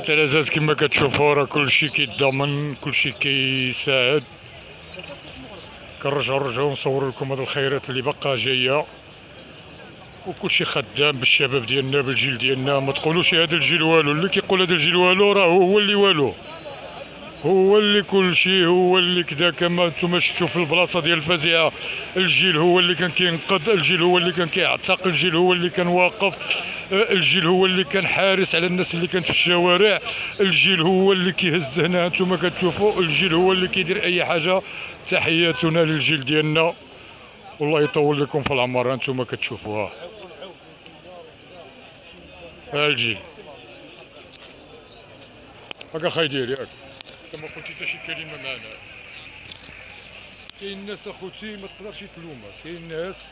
العزاز كما كتشوفوا راه كلشي كيتضمن، كلشي كيساعد. كنرجعو نصور لكم هاد الخيرات اللي باقا جايه، وكلشي خدام بالشباب ديالنا بالجيل ديالنا. ما تقولوش هذا الجيل والو، اللي كيقول هذا الجيل والو راه هو اللي والو، هو اللي كلشي، هو اللي كدا. كما نتوما شفتوا في البلاصه ديال الفزيعه، الجيل هو اللي كان كينقذ، الجيل هو اللي كان كيعتق، الجيل هو اللي كان واقف، الجيل هو اللي كان حارس على الناس اللي كانت في الشوارع، الجيل هو اللي كيهز هنا نتوما كتشوفوا، الجيل هو اللي كيدير اي حاجه. تحياتنا للجيل ديالنا، والله يطول لكم في العمر. انتم كتشوفوها ها الجيل هكا خايدير ياك. انت ما قلتي حتى شي كلمه معنا. كاين ناس اخوتي ما تقدرش تلومها، كاين ناس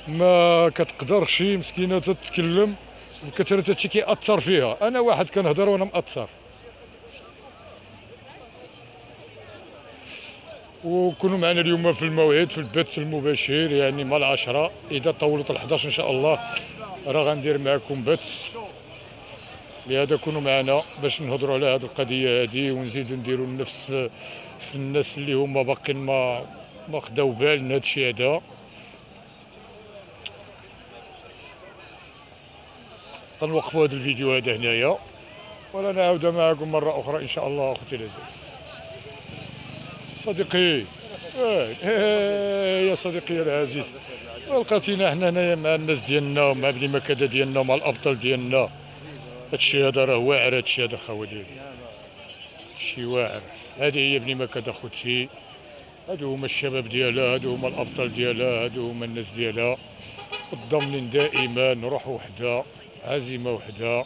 ما كتقدرش مسكينه تتكلم بكثره هادشي كيأثر فيها. انا واحد كنهضر وانا مأثر، وكونوا معنا اليوم في الموعد في البث المباشر، يعني مع 10 اذا طولت 11 ان شاء الله راه غندير معكم بث. لهذا كونوا معنا باش نهضروا على هذه القضيه هذه، ونزيدوا نديروا النفس في الناس اللي هما باقيين ما خداو بال من هذا الشيء هذا. غنوقفوا هذا الفيديو هذا هنايا، ولا نعاود معكم مره اخرى ان شاء الله. اختي العزيز صديقي، يا صديقي العزيز، لقيتينا حنا هنايا مع الناس ديالنا ومع بني مكاده ديالنا ومع الابطال ديالنا. هادشي هذا راه واعر، هادشي هذا خاوي ديالي شي واعر. هذه هي بني مكاده خوتي، هادو هما الشباب ديالها، هادو هما الابطال ديالها، هادو هما الناس ديالها. متضامنين دائما، روح وحده، عزيمه وحده.